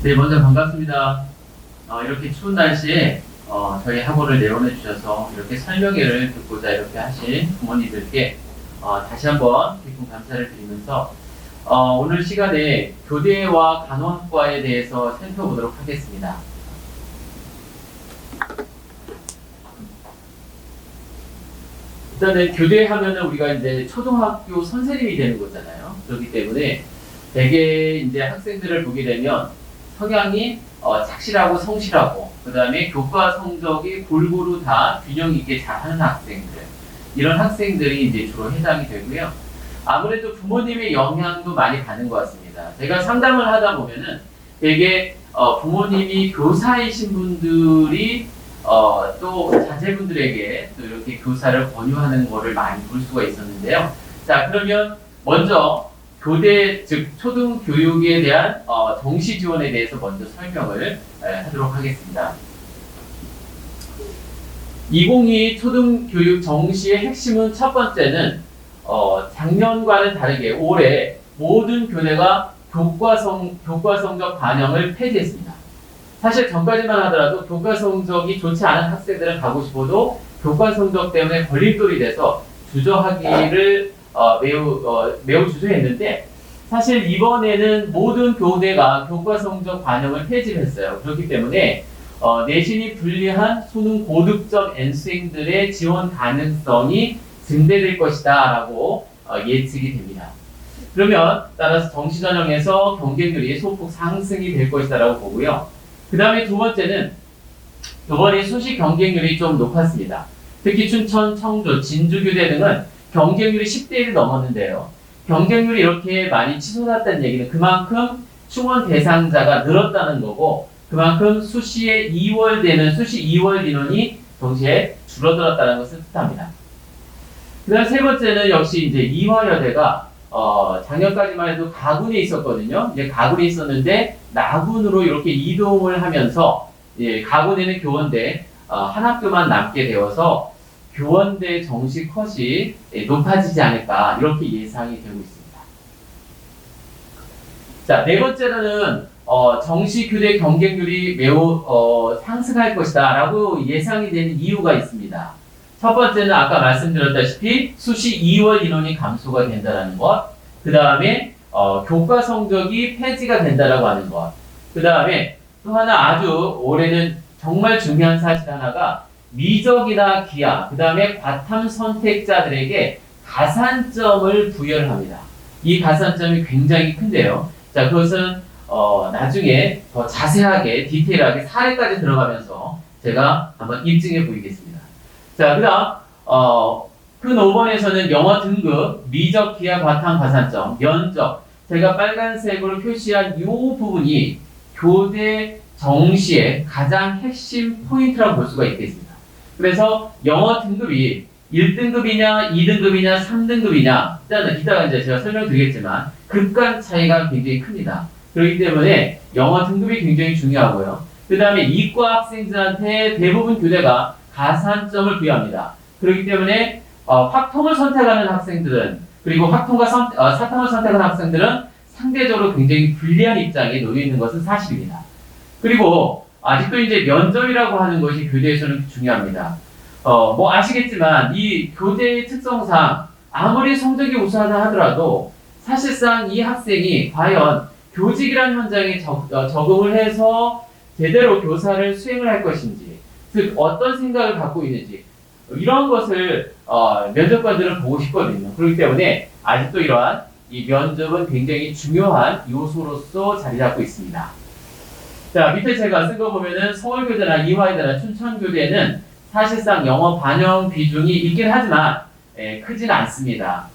네, 먼저 반갑습니다. 이렇게 추운 날씨에 저희 학원을 내원해 주셔서 이렇게 설명회를 듣고자 이렇게 하신 부모님들께 다시 한번 깊은 감사를 드리면서 오늘 시간에 교대와 간호학과에 대해서 살펴보도록 하겠습니다. 일단은 교대하면은 우리가 이제 초등학교 선생님이 되는 거잖아요. 그렇기 때문에 대개 이제 학생들을 보게 되면 성향이 착실하고 성실하고, 그 다음에 교과 성적이 골고루 다 균형 있게 잘하는 학생들, 이런 학생들이 이제 주로 해당이 되고요. 아무래도 부모님의 영향도 많이 받는 것 같습니다. 제가 상담을 하다 보면은 되게 부모님이 교사이신 분들이 또 자제분들에게 또 이렇게 교사를 권유하는 거를 많이 볼 수가 있었는데요. 자, 그러면 먼저 교대, 즉 초등교육에 대한 정시 지원에 대해서 먼저 설명을 하도록 하겠습니다. 2022 초등교육 정시의 핵심은 첫 번째는 작년과는 다르게 올해 모든 교대가 교과 성적 반영을 폐지했습니다. 사실 전까지만 하더라도 교과 성적이 좋지 않은 학생들은 가고 싶어도 교과 성적 때문에 걸림돌이 돼서 주저하기를 매우 주저했는데, 사실 이번에는 모든 교대가 교과 성적 반영을 폐지했어요. 그렇기 때문에 내신이 불리한 수능 고득점 N수생들의 지원 가능성이 증대될 것이다 라고 예측이 됩니다. 그러면 따라서 정시 전형에서 경쟁률이 소폭 상승이 될 것이다 라고 보고요. 그 다음에 두 번째는 이번에 수시 경쟁률이 좀 높았습니다. 특히 춘천, 청주, 진주교대 등은 경쟁률이 10대 1을 넘었는데요. 경쟁률이 이렇게 많이 치솟았다는 얘기는 그만큼 충원 대상자가 늘었다는 거고, 그만큼 수시에 2월 인원이 동시에 줄어들었다는 것을 뜻합니다. 그 다음 세 번째는 역시 이제 이화여대가 작년까지만 해도 가군에 있었거든요. 이제 가군에 있었는데 나군으로 이렇게 이동을 하면서 가군에는 교원대 한 학교만 남게 되어서 교원대 정시 컷이 높아지지 않을까, 이렇게 예상이 되고 있습니다. 자, 네 번째로는 정시 교대 경쟁률이 매우 상승할 것이다 라고 예상이 되는 이유가 있습니다. 첫 번째는 아까 말씀드렸다시피 수시 2월 인원이 감소가 된다는 것, 그 다음에 교과 성적이 폐지가 된다라고 하는 것, 그 다음에 또 하나 아주 올해는 정말 중요한 사실 하나가 미적이나 기하, 그 다음에 과탐 선택자들에게 가산점을 부여를 합니다. 이 가산점이 굉장히 큰데요. 자, 그것은 나중에 더 자세하게 디테일하게 사례까지 들어가면서 제가 한번 입증해 보이겠습니다. 자, 그 다음 큰 5번에서는 영어 등급, 미적, 기하, 과탐, 가산점, 면적, 제가 빨간색으로 표시한 이 부분이 교대 정시의 가장 핵심 포인트라고 볼 수가 있겠습니다. 그래서 영어 등급이 1등급이냐, 2등급이냐, 3등급이냐, 이따가 이제 제가 설명드리겠지만 급간 차이가 굉장히 큽니다. 그렇기 때문에 영어 등급이 굉장히 중요하고요. 그 다음에 이과 학생들한테 대부분 교대가 가산점을 부여합니다. 그렇기 때문에 확통을 선택하는 학생들은, 그리고 확통과 사탐을 선택하는 학생들은 상대적으로 굉장히 불리한 입장에 놓여 있는 것은 사실입니다. 그리고 아직도 이제 면접이라고 하는 것이 교대에서는 중요합니다. 뭐 아시겠지만 이 교대의 특성상 아무리 성적이 우수하다 하더라도 사실상 이 학생이 과연 교직이라는 현장에 적응을 해서 제대로 교사를 수행을 할 것인지, 즉 어떤 생각을 갖고 있는지, 이런 것을 면접관들은 보고 싶거든요. 그렇기 때문에 아직도 이러한 이 면접은 굉장히 중요한 요소로서 자리 잡고 있습니다. 자, 밑에 제가 쓴 거 보면은 서울교대나 이화여대나 춘천교대는 사실상 영어 반영 비중이 있긴 하지만 크지는 않습니다.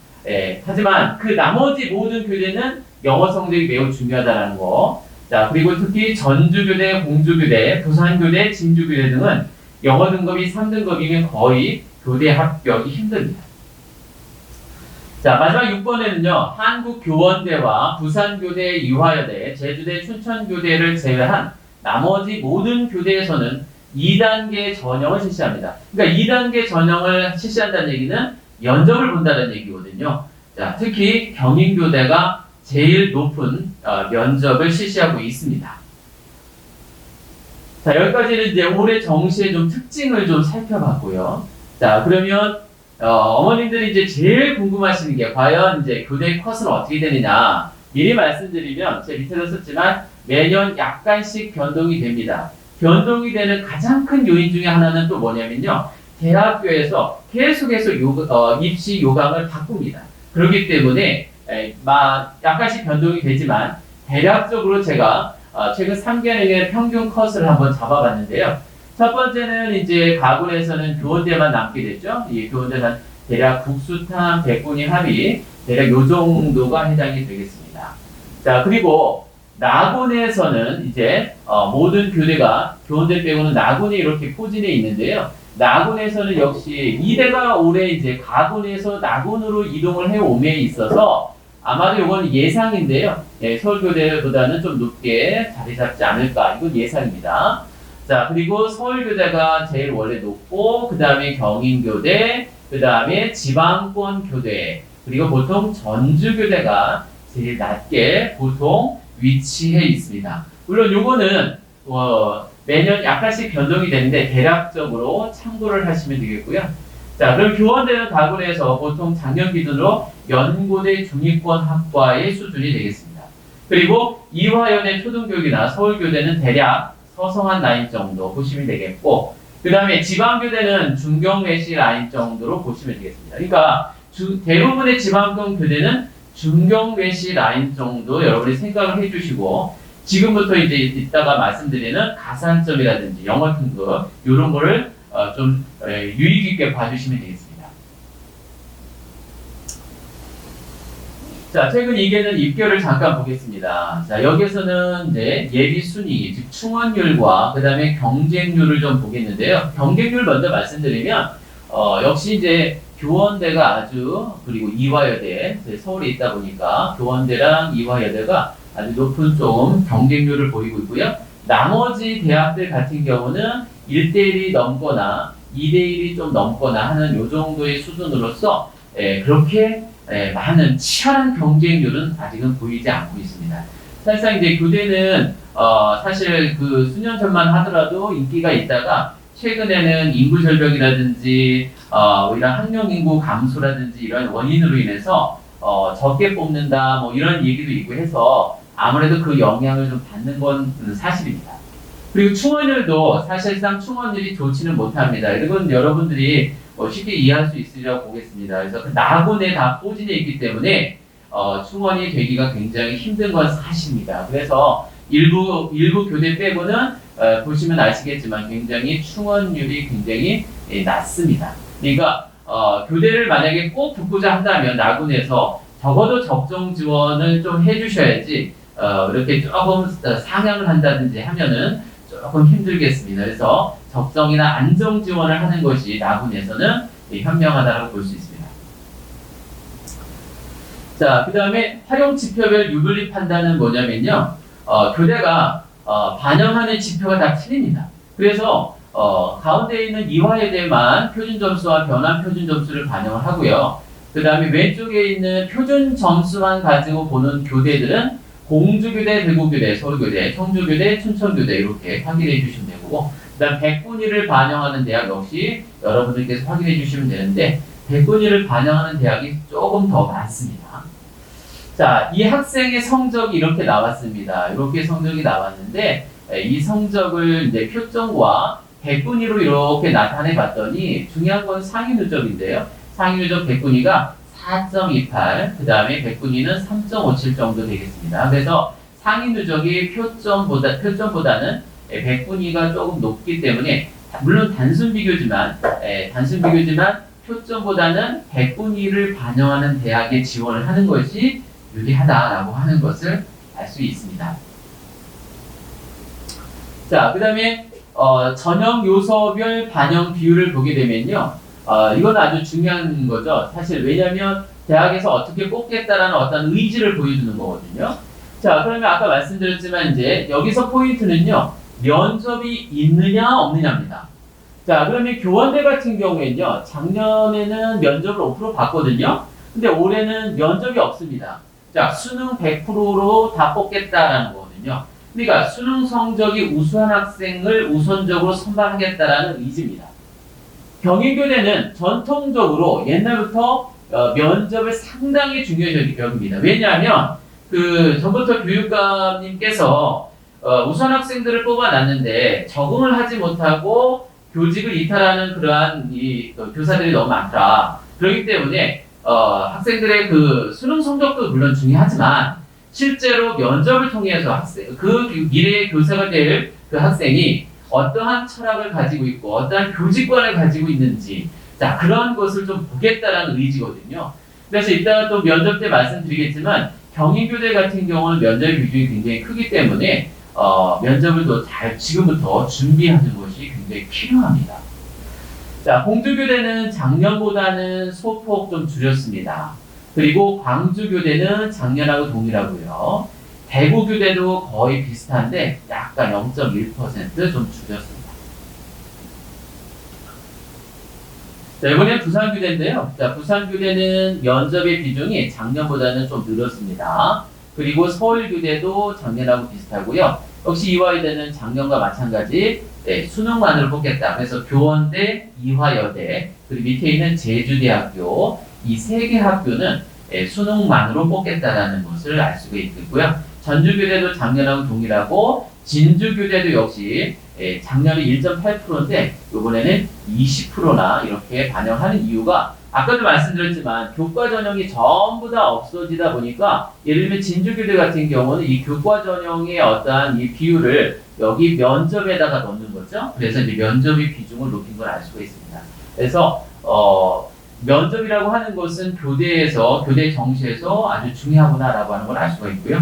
하지만 그 나머지 모든 교대는 영어 성적이 매우 중요하다는 거. 자, 그리고 특히 전주교대, 공주교대, 부산교대, 진주교대 등은 영어 등급이 3등급이면 거의 교대 합격이 힘듭니다. 자, 마지막 6번에는요, 한국교원대와 부산교대, 이화여대, 제주대, 춘천교대를 제외한 나머지 모든 교대에서는 2단계 전형을 실시합니다. 그러니까 2단계 전형을 실시한다는 얘기는 면접을 본다는 얘기거든요. 자, 특히 경인교대가 제일 높은 면접을 실시하고 있습니다. 자, 여기까지는 이제 올해 정시의 좀 특징을 좀 살펴봤고요. 자, 그러면 어머님들이 이제 제일 궁금하시는 게 과연 이제 교대 컷은 어떻게 되느냐. 미리 말씀드리면 제가 밑에도 썼지만 매년 약간씩 변동이 됩니다. 변동이 되는 가장 큰 요인 중에 하나는 또 뭐냐면요. 대학교에서 계속해서 입시 요강을 바꿉니다. 그렇기 때문에 약간씩 변동이 되지만 대략적으로 제가 최근 3개년의 평균 컷을 한번 잡아봤는데요. 첫 번째는 이제 가군에서는 교원대만 남게 됐죠. 이 교원대는 대략 국수탐, 백군위 합의 대략 요 정도가 해당이 되겠습니다. 자, 그리고 나군에서는 이제 모든 교대가 교원대 빼고는 나군에 이렇게 포진해 있는데요. 나군에서는 역시 이대가 올해 이제 가군에서 나군으로 이동을 해옴에 있어서 아마도 이건 예상인데요. 예, 서울교대보다는 좀 높게 자리 잡지 않을까. 이건 예상입니다. 자, 그리고 서울교대가 제일 원래 높고, 그 다음에 경인교대, 그 다음에 지방권교대, 그리고 보통 전주교대가 제일 낮게 보통 위치해 있습니다. 물론 요거는 매년 약간씩 변동이 되는데 대략적으로 참고를 하시면 되겠고요. 자, 그럼 교원대는 가군에서 보통 작년 기준으로 연고대 중위권 학과의 수준이 되겠습니다. 그리고 이화연의 초등교육이나 서울교대는 대략 서성한 라인 정도 보시면 되겠고, 그 다음에 지방교대는 중경외시 라인 정도로 보시면 되겠습니다. 그러니까 대부분의 지방권 교대는 중경외시 라인 정도 여러분이 생각을 해주시고, 지금부터 이제 이따가 말씀드리는 가산점이라든지 영어 등급 이런 거를 좀 유의 깊게 봐주시면 되겠습니다. 자, 최근 2개는 입결을 잠깐 보겠습니다. 자, 여기에서는 이제 예비 순위, 즉 충원율과 그 다음에 경쟁률을 좀 보겠는데요. 경쟁률 먼저 말씀드리면 역시 이제 교원대가 아주, 그리고 이화여대, 서울에 있다 보니까 교원대랑 이화여대가 아주 높은 좀 경쟁률을 보이고 있고요. 나머지 대학들 같은 경우는 1대1이 넘거나 2대1이 좀 넘거나 하는 요 정도의 수준으로서 그렇게 많은 치열한 경쟁률은 아직은 보이지 않고 있습니다. 사실상 이제 교대는 사실 그 수년 전만 하더라도 인기가 있다가 최근에는 인구 절벽이라든지 이런 학령 인구 감소라든지 이런 원인으로 인해서 적게 뽑는다 뭐 이런 얘기도 있고 해서 아무래도 그 영향을 좀 받는 건 사실입니다. 그리고 충원율도 사실상 충원율이 좋지는 못합니다. 이건 여러분들이 쉽게 이해할 수 있으리라고 보겠습니다. 그래서 그 나군에 다 포진해 있기 때문에 충원이 되기가 굉장히 힘든 건 사실입니다. 그래서 일부 교대 빼고는 보시면 아시겠지만 굉장히 충원율이 굉장히 낮습니다. 그러니까 교대를 만약에 꼭 붙고자 한다면 나군에서 적어도 적정 지원을 좀 해주셔야지 이렇게 조금 상향을 한다든지 하면은 조금 힘들겠습니다. 그래서 적정이나 안정 지원을 하는 것이 나군에서는 현명하다고 볼 수 있습니다. 자, 그 다음에 활용 지표별 유불리 판단은 뭐냐면요. 교대가 반영하는 지표가 다 틀립니다. 그래서 가운데 있는 이화여대만 표준 점수와 변환 표준 점수를 반영을 하고요. 그 다음에 왼쪽에 있는 표준 점수만 가지고 보는 교대들은 공주교대, 대구교대, 서울교대, 청주교대, 춘천교대 이렇게 확인해 주시면 되고, 그 다음 백분위를 반영하는 대학 역시 여러분들께서 확인해 주시면 되는데 백분위를 반영하는 대학이 조금 더 많습니다. 자, 이 학생의 성적이 이렇게 나왔습니다. 이렇게 성적이 나왔는데 이 성적을 이제 표점과 백분위로 이렇게 나타내 봤더니 중요한 건 상위 누적인데요. 상위 누적 백분위가 4.28, 그 다음에 백분위는 3.57 정도 되겠습니다. 그래서 상위 누적이 표점보다는 백분위가 조금 높기 때문에 물론 단순 비교지만 표점보다는 백분위를 반영하는 대학에 지원을 하는 것이 유리하다라고 하는 것을 알 수 있습니다. 자, 그 다음에 전형 요소별 반영 비율을 보게 되면요. 이건 아주 중요한 거죠. 사실 왜냐하면 대학에서 어떻게 뽑겠다라는 어떤 의지를 보여주는 거거든요. 자, 그러면 아까 말씀드렸지만 이제 여기서 포인트는요. 면접이 있느냐 없느냐입니다. 자, 그러면 교원대 같은 경우에는요. 작년에는 면접을 5% 봤거든요. 근데 올해는 면접이 없습니다. 자, 수능 100%로 다 뽑겠다라는 거거든요. 그러니까 수능 성적이 우수한 학생을 우선적으로 선발하겠다라는 의지입니다. 경인교대는 전통적으로 옛날부터 면접을 상당히 중요시 여깁니다. 왜냐하면 그 전부터 교육감님께서 우선 학생들을 뽑아놨는데 적응을 하지 못하고 교직을 이탈하는 그러한 교사들이 너무 많다. 그렇기 때문에 학생들의 그 수능 성적도 물론 중요하지만 실제로 면접을 통해서 그 미래의 교사가 될 그 학생이 어떠한 철학을 가지고 있고 어떠한 교직관을 가지고 있는지 자 그런 것을 좀 보겠다라는 의지거든요. 그래서 이따가 또 면접 때 말씀드리겠지만 경인교대 같은 경우는 면접 비중이 굉장히 크기 때문에 면접을 더 잘 지금부터 준비하는 것이 굉장히 필요합니다. 자, 공주교대는 작년보다는 소폭 좀 줄였습니다. 그리고 광주교대는 작년하고 동일하고요. 대구교대도 거의 비슷한데 약간 0.1% 좀 줄였습니다. 자, 이번엔 부산교대인데요. 자, 부산교대는 면접의 비중이 작년보다는 좀 늘었습니다. 그리고 서울교대도 작년하고 비슷하고요. 역시 이화여대는 작년과 마찬가지 수능만으로 뽑겠다. 그래서 교원대, 이화여대, 그리고 밑에 있는 제주대학교 이 세 개 학교는 수능만으로 뽑겠다라는 것을 알 수가 있겠고요. 전주교대도 작년하고 동일하고 진주교대도 역시 작년에 1.8%인데 이번에는 20%나 이렇게 반영하는 이유가 아까도 말씀드렸지만 교과 전형이 전부 다 없어지다 보니까 예를 들면 진주교대 같은 경우는 이 교과 전형의 어떠한 이 비율을 여기 면접에다가 넣는 거죠. 그래서 이제 면접의 비중을 높인 걸 알 수가 있습니다. 그래서 면접이라고 하는 것은 교대에서 교대 정시에서 아주 중요하구나라고 하는 걸 알 수가 있고요.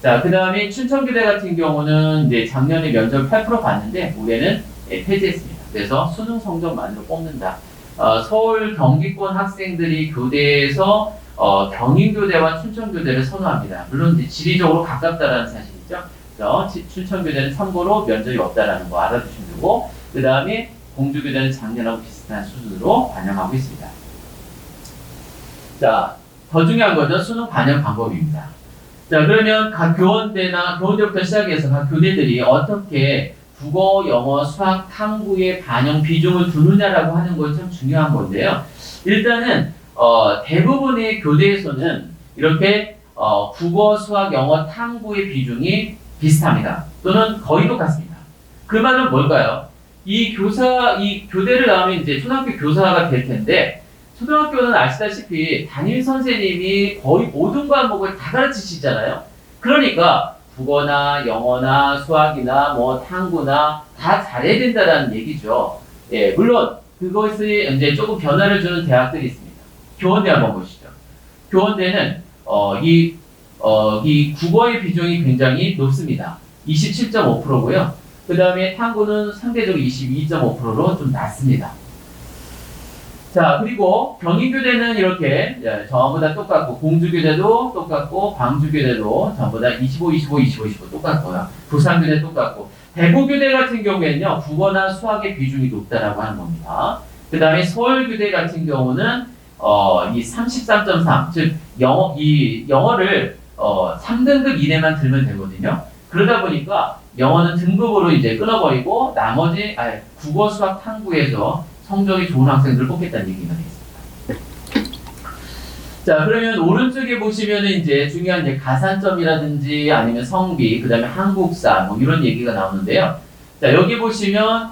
자, 그 다음에 춘천교대 같은 경우는 이제 작년에 면접 8% 봤는데 올해는 폐지했습니다. 그래서 수능 성적만으로 뽑는다. 서울 경기권 학생들이 교대에서 경인교대와 춘천교대를 선호합니다. 물론 이제 지리적으로 가깝다라는 사실이죠. 그래서 춘천교대는 참고로 면접이 없다라는 거 알아두시면 되고, 그 다음에 공주교대는 작년하고 비슷한 수준으로 반영하고 있습니다. 자, 더 중요한 거죠. 수능 반영 방법입니다. 자, 그러면 각 교원대부터 시작해서 각 교대들이 어떻게 국어, 영어, 수학, 탐구의 반영 비중을 두느냐라고 하는 건 참 중요한 건데요. 일단은 대부분의 교대에서는 이렇게 국어, 수학, 영어, 탐구의 비중이 비슷합니다. 또는 거의 똑같습니다. 그 말은 뭘까요? 이 교대를 나오면 이제 초등학교 교사가 될 텐데 초등학교는 아시다시피 담임 선생님이 거의 모든 과목을 다 가르치시잖아요. 그러니까 국어나 영어나 수학이나 뭐 탐구나 다 잘해야 된다라는 얘기죠. 예, 물론 그것이 이제 조금 변화를 주는 대학들이 있습니다. 교원대 한번 보시죠. 교원대는 이 국어의 비중이 굉장히 높습니다. 27.5%고요. 그 다음에 탐구는 상대적으로 22.5%로 좀 낮습니다. 자, 그리고 경인교대는 이렇게 전부 다 똑같고, 공주교대도 똑같고, 광주교대도 전부 다 25 똑같고요. 부산교대 똑같고, 대구교대 같은 경우에는요, 국어나 수학의 비중이 높다라고 하는 겁니다. 그 다음에 서울교대 같은 경우는 이 33.3, 즉 영어를 3등급 이내만 들면 되거든요. 그러다 보니까 영어는 등급으로 이제 끊어버리고 나머지 국어, 수학, 탐구에서 성적이 좋은 학생들을 뽑겠다는 얘기가 되겠습니다. 자, 그러면 오른쪽에 보시면은 이제 중요한 이제 가산점이라든지 아니면 성비, 그 다음에 한국사 뭐 이런 얘기가 나오는데요. 자, 여기 보시면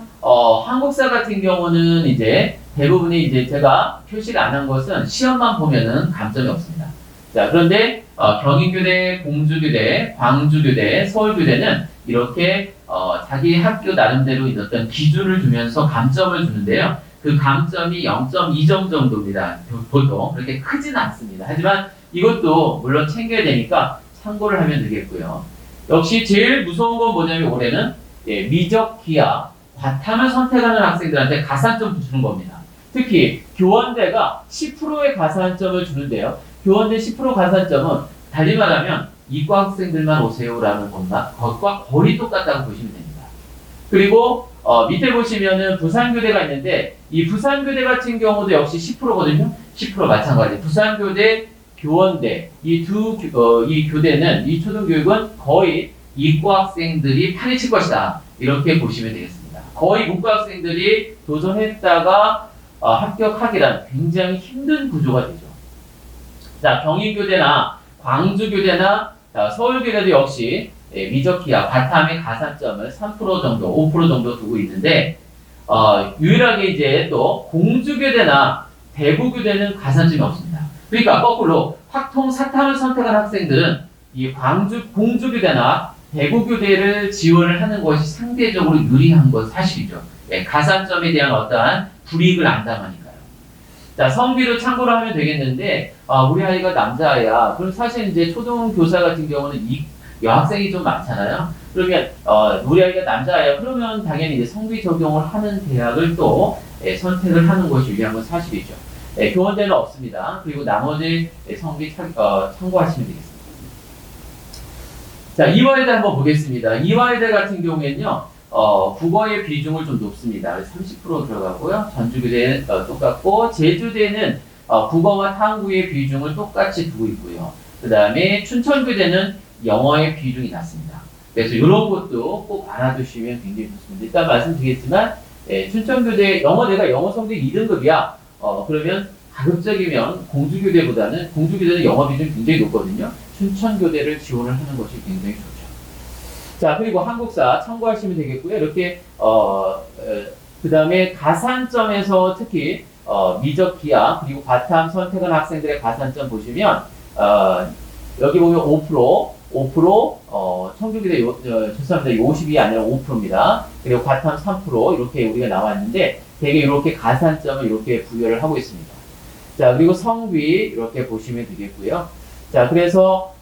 한국사 같은 경우는 이제 대부분이 이제 제가 표시를 안 한 것은 시험만 보면은 감점이 없습니다. 자, 그런데 경인교대, 공주교대, 광주교대, 서울교대는 이렇게 자기 학교 나름대로 어떤 기준을 두면서 감점을 주는데요. 그 감점이 0.2점 정도입니다. 보통 그렇게 크진 않습니다. 하지만 이것도 물론 챙겨야 되니까 참고를 하면 되겠고요. 역시 제일 무서운 건 뭐냐면 올해는 미적, 기하, 과탐을 선택하는 학생들한테 가산점 주는 겁니다. 특히 교원대가 10%의 가산점을 주는데요. 교원대 10% 가산점은 달리 말하면 이과 학생들만 오세요라는 것과 거의 똑같다고 보시면 됩니다. 그리고 밑에 보시면은 부산교대가 있는데 이 부산교대 같은 경우도 역시 10%거든요. 10% 마찬가지. 부산교대, 교원대 이 교대는 이 초등교육은 거의 이과 학생들이 판을 칠 것이다. 이렇게 보시면 되겠습니다. 거의 문과 학생들이 도전했다가 합격하기란 굉장히 힘든 구조가 되죠. 자, 경인교대나 광주교대나 서울교대도 역시 미적기하 바탕의 가산점을 3% 정도, 5% 정도 두고 있는데 유일하게 이제 또 공주교대나 대구교대는 가산점이 없습니다. 그러니까 거꾸로 확통 사탐을 선택한 학생들은 이 공주교대나 대구교대를 지원을 하는 것이 상대적으로 유리한 건 사실이죠. 가산점에 대한 어떠한 불이익을 안 당하니까요. 자, 성비도 참고로 하면 되겠는데, 우리 아이가 남자아이야. 그럼 사실 이제 초등교사 같은 경우는 여학생이 좀 많잖아요. 그러면, 우리 아이가 남자아이야. 그러면 당연히 이제 성비 적용을 하는 대학을 또 선택을 하는 것이 유리한 건 사실이죠. 교원대는 없습니다. 그리고 나머지 성비 참고하시면 되겠습니다. 자, 이화여대 한번 보겠습니다. 이화여대 같은 경우에는요, 국어의 비중을 좀 높습니다. 30% 들어가고요. 전주교대는 똑같고, 제주대는 국어와 탐구의 비중을 똑같이 두고 있고요. 그 다음에 춘천교대는 영어의 비중이 낮습니다. 그래서 이런 것도 꼭 알아두시면 굉장히 좋습니다. 일단 말씀드리겠지만, 춘천교대 내가 영어 성적 2등급이야. 그러면 가급적이면 공주교대는 영어 비중이 굉장히 높거든요. 춘천교대를 지원을 하는 것이 굉장히 좋죠. 자, 그리고 한국사 참고하시면 되겠고요. 이렇게 그 다음에 가산점에서 특히 미적기하 그리고 바탐 선택한 학생들의 가산점 보시면 여기 보면 5% 청주교대 죄송합니다. 50이 아니라 5%입니다. 그리고 바탐 3% 이렇게 우리가 나왔는데 되게 이렇게 가산점을 이렇게 부여를 하고 있습니다. 자, 그리고 성비 이렇게 보시면 되겠고요. 자, 그래서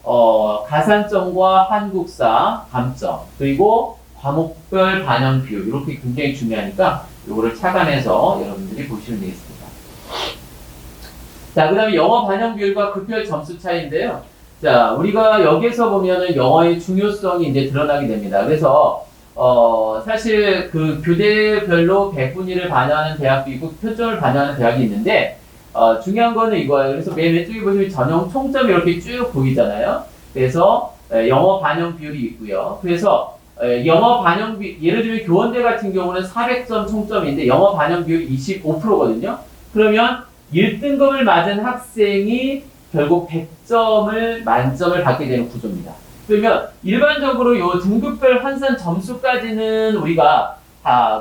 가산점과 한국사 감점 그리고 과목별 반영 비율 이렇게 굉장히 중요하니까 이거를 착안해서 여러분들이 보시면 되겠습니다. 자, 그 다음에 영어 반영 비율과 급별 점수 차이인데요. 자, 우리가 여기서 보면은 영어의 중요성이 이제 드러나게 됩니다. 그래서 사실 그 교대별로 100분위를 반영하는 대학도 있고 표점을 반영하는 대학이 있는데 중요한 거는 이거예요. 그래서 맨 왼쪽에 보시면 전형 총점이 이렇게 쭉 보이잖아요. 그래서 영어 반영 비율이 있고요. 그래서 영어 반영 예를 들면 교원대 같은 경우는 400점 총점인데 영어 반영 비율이 25%거든요. 그러면 1등급을 맞은 학생이 결국 100점을 만점을 받게 되는 구조입니다. 그러면 일반적으로 이 등급별 환산 점수까지는 우리가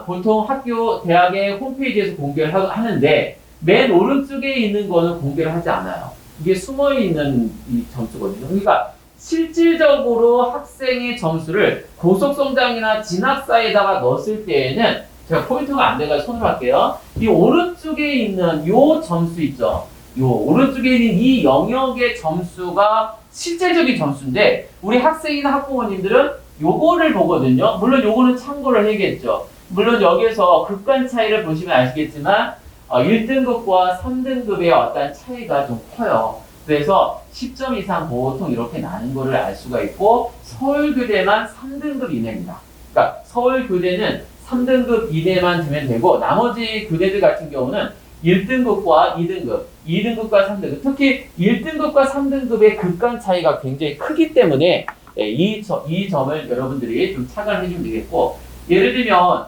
보통 학교 대학의 홈페이지에서 공개를 하는데 맨 오른쪽에 있는 거는 공개를 하지 않아요. 이게 숨어있는 이 점수거든요. 그러니까 실질적으로 학생의 점수를 고속성장이나 진학사에다가 넣었을 때에는 제가 포인트가 안 돼가지고 손으로 할게요. 이 오른쪽에 있는 요 점수 있죠. 요 오른쪽에 있는 이 영역의 점수가 실질적인 점수인데 우리 학생이나 학부모님들은 요거를 보거든요. 물론 요거는 참고를 해야겠죠. 물론 여기에서 극간 차이를 보시면 아시겠지만 1등급과 3등급의 어떤 차이가 좀 커요. 그래서 10점 이상 보통 이렇게 나는 거를 알 수가 있고 서울교대만 3등급 이내입니다. 그러니까 서울교대는 3등급 이내만 두면 되고 나머지 교대들 같은 경우는 1등급과 2등급, 2등급과 3등급, 특히 1등급과 3등급의 극간 차이가 굉장히 크기 때문에 이 점을 여러분들이 좀 착안해 주면 되겠고 예를 들면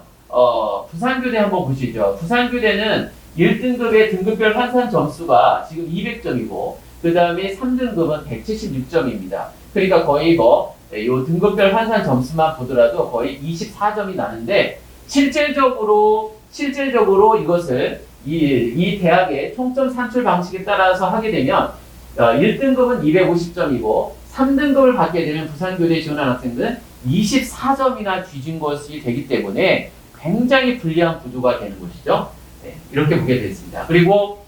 부산교대 한번 보시죠. 부산교대는 1등급의 등급별 환산 점수가 지금 200점이고 그 다음에 3등급은 176점입니다. 그러니까 거의 요 등급별 환산 점수만 보더라도 거의 24점이 나는데 실질적으로 이것을 이 대학의 총점 산출 방식에 따라서 하게 되면 1등급은 250점이고 3등급을 받게 되면 부산교대에 지원한 학생들은 24점이나 뒤진 것이 되기 때문에 굉장히 불리한 구조가 되는 것이죠. 네, 이렇게 보게 되겠습니다. 그리고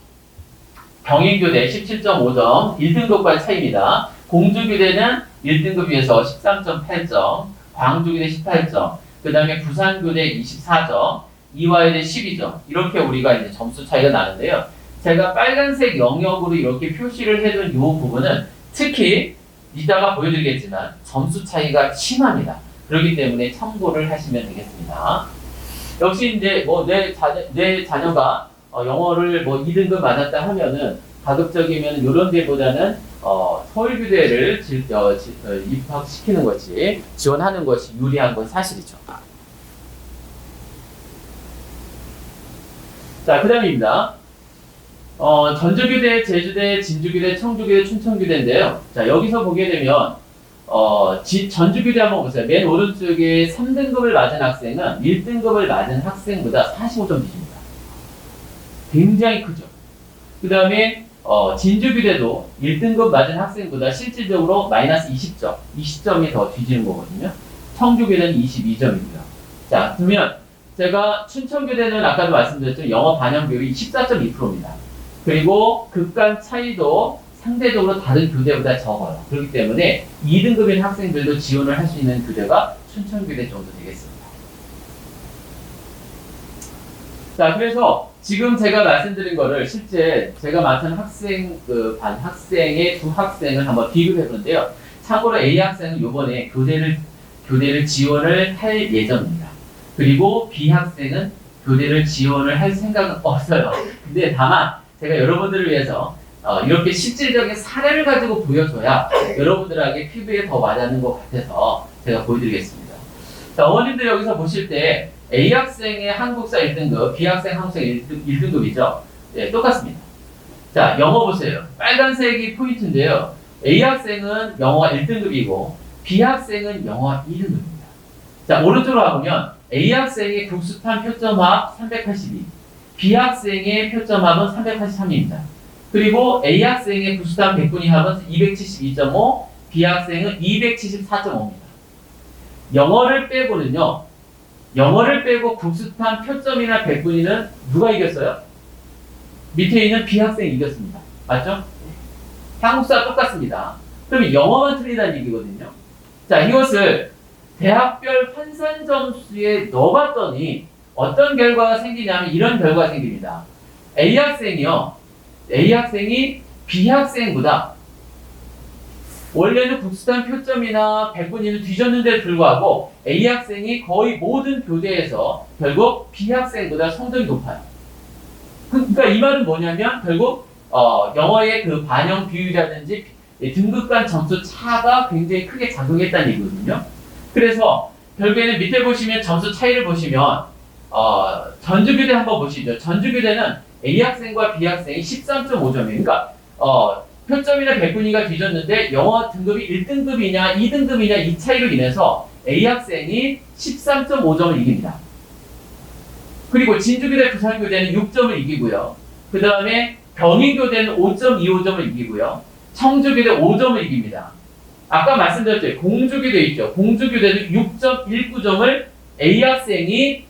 경인교대 17.5점 1등급과의 차이입니다. 공주교대는 1등급 위에서 13.8점, 광주교대 18점, 그 다음에 부산교대 24점, 이화여대 12점 이렇게 우리가 이제 점수 차이가 나는데요. 제가 빨간색 영역으로 이렇게 표시를 해둔 이 부분은 특히 이따가 보여드리겠지만 점수 차이가 심합니다. 그렇기 때문에 참고를 하시면 되겠습니다. 역시 이제 내 자녀가 영어를 2등급 맞았다 하면은 가급적이면 이런 데보다는 서울교대를 입학시키는 것이, 지원하는 것이 유리한 건 사실이죠. 자, 그 다음입니다. 전주교대, 제주대, 진주교대, 청주교대, 춘천교대인데요. 자, 여기서 보게 되면, 전주교대 한번 보세요. 맨 오른쪽에 3등급을 맞은 학생은 1등급을 맞은 학생보다 45점 뒤집니다. 굉장히 크죠. 그 다음에, 진주교대도 1등급 맞은 학생보다 실질적으로 마이너스 20점, 20점이 더 뒤지는 거거든요. 청주교대는 22점입니다. 자, 그러면 제가 춘천교대는 아까도 말씀드렸죠. 영어 반영 비율이 14.2%입니다. 그리고 극간 차이도 상대적으로 다른 교대보다 적어요. 그렇기 때문에 2등급인 학생들도 지원을 할 수 있는 교대가 춘천교대 정도 되겠습니다. 자, 그래서 지금 제가 말씀드린 거를 실제 제가 맡은 반 학생의 두 학생을 한번 비교해 보는데요. 참고로 A 학생은 이번에 교대를 지원을 할 예정입니다. 그리고 B 학생은 교대를 지원을 할 생각은 없어요. 근데 다만 제가 여러분들을 위해서 이렇게 실질적인 사례를 가지고 보여줘야 여러분들에게 피부에 더 와닿는 것 같아서 제가 보여드리겠습니다. 자, 어머님들 여기서 보실 때 A 학생의 한국사 1등급, B 학생 한국사 1등급이죠. 네, 똑같습니다. 자, 영어 보세요. 빨간색이 포인트인데요. A 학생은 영어 1등급이고 B 학생은 영어 2등급입니다. 자, 오른쪽으로 가보면 A 학생의 국수탄 표점합 382, B 학생의 표점합은 383입니다. 그리고 A 학생의 국수탄 백분위 합은 272.5, B 학생은 274.5입니다. 영어를 빼고 국수탄 표점이나 백분위는 누가 이겼어요? 밑에 있는 B 학생이 이겼습니다. 맞죠? 한국사 똑같습니다. 그럼 영어만 틀리다는 얘기거든요. 자, 이것을 대학별 환산 점수에 넣어봤더니 어떤 결과가 생기냐면 이런 결과가 생깁니다. A 학생이 B 학생보다 원래는 국수탄 표점이나 백분위는 뒤졌는데도 불구하고 A 학생이 거의 모든 교대에서 결국 B 학생보다 성적이 높아요. 그러니까 이 말은 뭐냐면 결국 영어의 그 반영 비율이라든지 등급 간 점수 차가 굉장히 크게 작용했다는 얘기거든요. 그래서 결국에는 밑에 보시면 점수 차이를 보시면 전주교대 한번 보시죠. 전주교대는 A 학생과 B 학생이 13.5점이에요. 그러니까 표점이나 백분위가 뒤졌는데 영어 등급이 1등급이냐 2등급이냐 이 차이로 인해서 A 학생이 13.5점을 이깁니다. 그리고 진주교대, 부산교대는 6점을 이기고요. 그 다음에 경인교대는 5.25점을 이기고요. 청주교대 5점을 이깁니다. 아까 말씀드렸죠. 공주교대 있죠. 공주교대는 6.19점을 A 학생이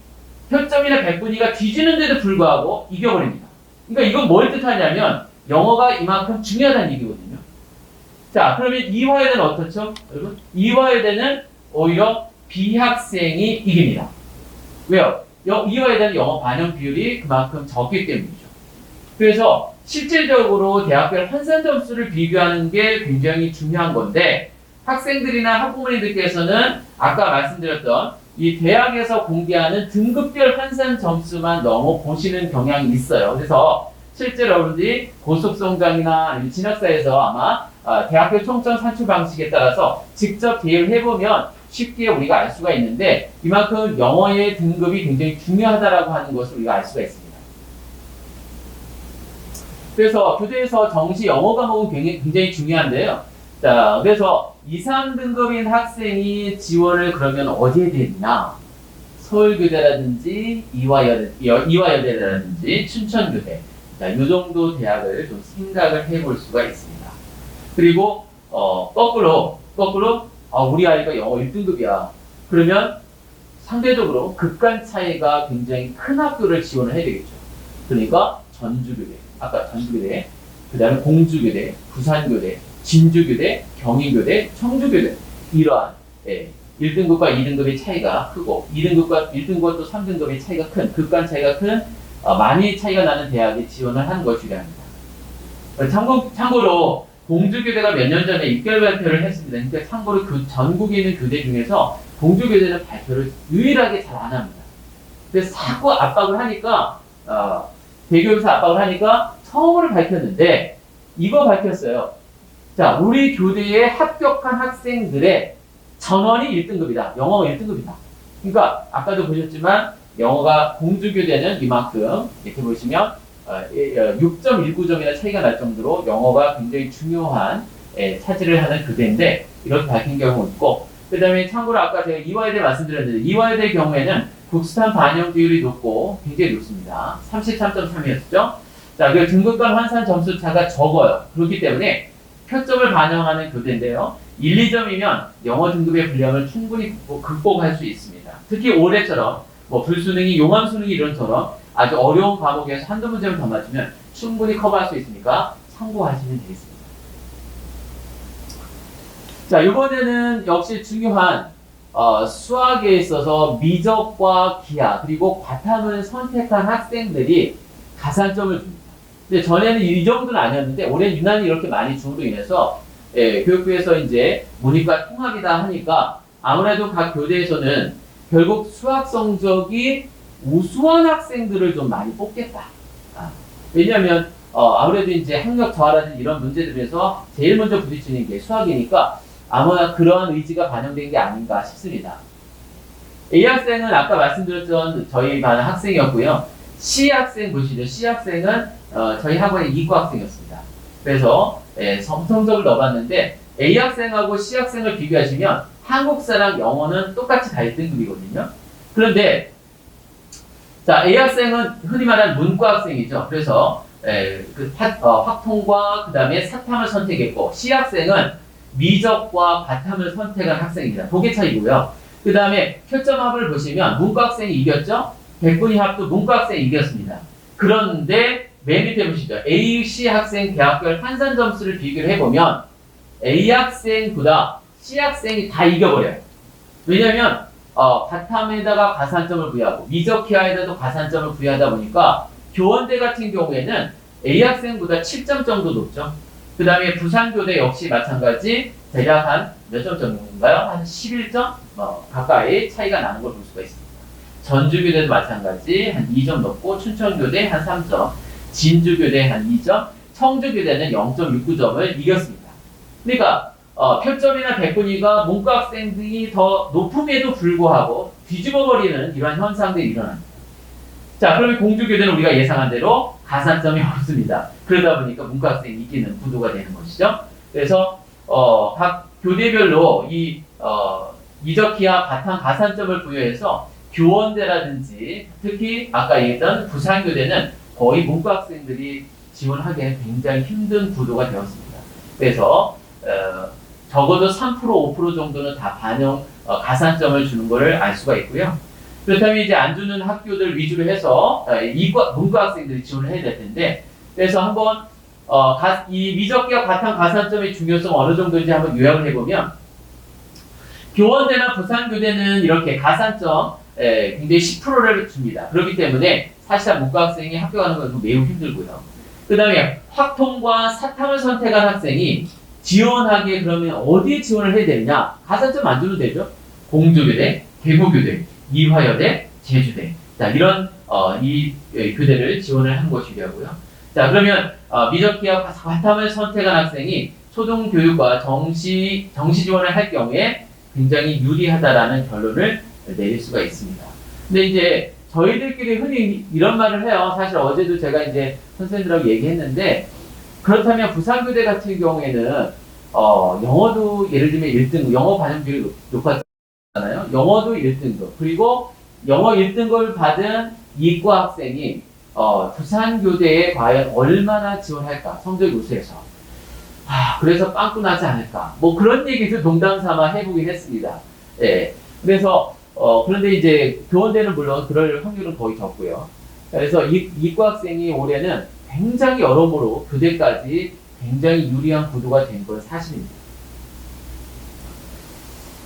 표점이나 백분위가 뒤지는데도 불구하고 이겨버립니다. 그러니까 이건 뭘 뜻하냐면 영어가 이만큼 중요하다는 얘기거든요. 자, 그러면 이화여대는 어떻죠? 여러분, 이화여대는 오히려 B 학생이 이깁니다. 왜요? 이화여대는 영어 반영 비율이 그만큼 적기 때문이죠. 그래서 실질적으로 대학별 환산 점수를 비교하는 게 굉장히 중요한 건데 학생들이나 학부모님들께서는 아까 말씀드렸던 이 대학에서 공개하는 등급별 환산 점수만 너무 보시는 경향이 있어요. 그래서 실제로 여러분들이 고속성장이나 진학사에서 아마 대학교 총점 산출 방식에 따라서 직접 대입을 해보면 쉽게 우리가 알 수가 있는데 이만큼 영어의 등급이 굉장히 중요하다라고 하는 것을 우리가 알 수가 있습니다. 그래서 교대에서 정시 영어 과목은 굉장히 중요한데요. 자, 그래서 2, 3등급인 학생이 지원을 그러면 어디에 되느냐? 서울교대라든지 이화여대라든지 춘천교대. 자, 이 정도 대학을 좀 생각을 해볼 수가 있습니다. 그리고 거꾸로 우리 아이가 영어 1등급이야. 그러면 상대적으로 극간 차이가 굉장히 큰 학교를 지원을 해야 되겠죠. 그러니까 전주교대, 아까 전주교대, 그 다음에 공주교대, 부산교대, 진주교대, 경인교대, 청주교대 이러한 1등급과 2등급의 차이가 크고 2등급과 1등급과 또 3등급의 차이가 큰 극간 차이가 큰 많이 차이가 나는 대학에 지원을 하는 것이 중요합니다. 참고로 공주교대가 몇 년 전에 입결 발표를 했습니다. 그러니까 참고로 그 전국에 있는 교대 중에서 공주교대는 발표를 유일하게 잘 안 합니다. 그래서 자꾸 압박을 하니까 대교육사 압박을 하니까 처음으로 밝혔는데 이거 밝혔어요. 자, 우리 교대에 합격한 학생들의 전원이 1등급이다. 영어가 1등급이다. 그러니까 아까도 보셨지만 영어가 공주교대는 이만큼 이렇게 보시면 6.19점이나 차이가 날 정도로 영어가 굉장히 중요한 차지를 하는 교대인데 이렇게 밝힌 경우가 있고, 그 다음에 참고로 아까 제가 이화여대 말씀드렸는데 이화여대 경우에는 국스탄 반영 비율이 높고 굉장히 높습니다. 33.3이었죠. 자, 그 등급간 환산 점수 차가 적어요. 그렇기 때문에 표점을 반영하는 교대인데요. 1, 2점이면 영어 등급의 분량을 충분히 극복할 수 있습니다. 특히 올해처럼 뭐 불수능이 용암수능이 이런처럼 아주 어려운 과목에서 한두 문제를 더 맞추면 충분히 커버할 수 있으니까 참고하시면 되겠습니다. 자, 이번에는 역시 중요한 수학에 있어서 미적과 기하 그리고 과탐을 선택한 학생들이 가산점을 줍니다. 근데 전에는 이 정도는 아니었는데 올해는 유난히 이렇게 많이 줌으로 인해서 교육부에서 이제 문이과 통합이다 하니까 아무래도 각 교대에서는 결국 수학 성적이 우수한 학생들을 좀 많이 뽑겠다. 왜냐하면 아무래도 이제 학력 저하라는 이런 문제들에서 제일 먼저 부딪히는 게 수학이니까 아마 그러한 의지가 반영된 게 아닌가 싶습니다. A 학생은 아까 말씀드렸던 저희 반 학생이었고요. C 학생 보시죠. C 학생은 저희 학원의 이과 학생이었습니다. 그래서 성적을 넣어봤는데 A 학생하고 C 학생을 비교하시면 한국사랑 영어는 똑같이 다 1등급이거든요. 그런데 자, A 학생은 흔히 말하는 문과 학생이죠. 그래서 확통과 그 다음에 사탐을 선택했고 C 학생은 미적과 과탐을 선택한 학생입니다. 독의 차이고요. 그 다음에 표점합을 보시면 문과 학생이 이겼죠. 백분위 합도 문과 학생이 이겼습니다. 그런데 맨 밑에 보시죠. A, C 학생 대학별 환산 점수를 비교를 해보면 A 학생보다 C 학생이 다 이겨버려요. 왜냐하면 과탐에다가 가산점을 부여하고 미적기하에다도 가산점을 부여하다 보니까 교원대 같은 경우에는 A 학생보다 7점 정도 높죠. 그 다음에 부산교대 역시 마찬가지 대략 한 몇 점 정도인가요? 한 11점 가까이 차이가 나는 걸 볼 수가 있습니다. 전주교대도 마찬가지 한 2점 높고 춘천교대 한 3점, 진주교대 한 2점, 청주교대는 0.69점을 이겼습니다. 그러니까 표점이나 백분위가 문과 학생들이 더 높음에도 불구하고 뒤집어버리는 이러한 현상들이 일어납니다. 자, 그러면 공주교대는 우리가 예상한 대로 가산점이 없습니다. 그러다 보니까 문과 학생이 이기는 구도가 되는 것이죠. 그래서 각 교대별로 이 미적기하 바탕 가산점을 부여해서 교원대라든지 특히 아까 얘기했던 부산교대는 거의 문과 학생들이 지원하기에는 굉장히 힘든 구도가 되었습니다. 그래서 적어도 3% 5% 정도는 다 반영 가산점을 주는 것을 알 수가 있고요. 그렇다면 이제 안 주는 학교들 위주로 해서 문과 학생들이 지원을 해야 될 텐데, 그래서 한번 이 미적기하 바탕 가산점의 중요성 어느 정도인지 한번 요약을 해보면, 교원대나 부산교대는 이렇게 가산점 굉장히 10%를 줍니다. 그렇기 때문에 사실상 문과 학생이 합격하는 건 매우 힘들고요. 그 다음에 확통과 사탐을 선택한 학생이 지원하기에 그러면 어디에 지원을 해야 되느냐? 가산점 안 주면 되죠. 공주교대, 대구교대, 이화여대, 제주대. 자, 이런 이 교대를 지원을 한 것이고요. 자, 그러면 미적기하 과탐을 선택한 학생이 초등교육과 정시 지원을 할 경우에 굉장히 유리하다라는 결론을 내릴 수가 있습니다. 근데 이제 저희들끼리 흔히 이런 말을 해요. 사실 어제도 제가 이제 선생님들하고 얘기했는데, 그렇다면 부산교대 같은 경우에는 영어도 예를 들면 1등급, 영어 반영 비율이 높았잖아요. 영어도 1등급. 그리고 영어 1등급을 받은 이과 학생이 부산교대에 과연 얼마나 지원할까? 성적이 우수해서. 그래서 빵꾸 나지 않을까? 뭐 그런 얘기도 농담 삼아 해보긴 했습니다. 예. 그래서 그런데 이제 교원대는 물론 그럴 확률은 거의 적고요. 그래서 이과 학생이 올해는 굉장히 여러모로 교대까지 굉장히 유리한 구도가 된 건 사실입니다.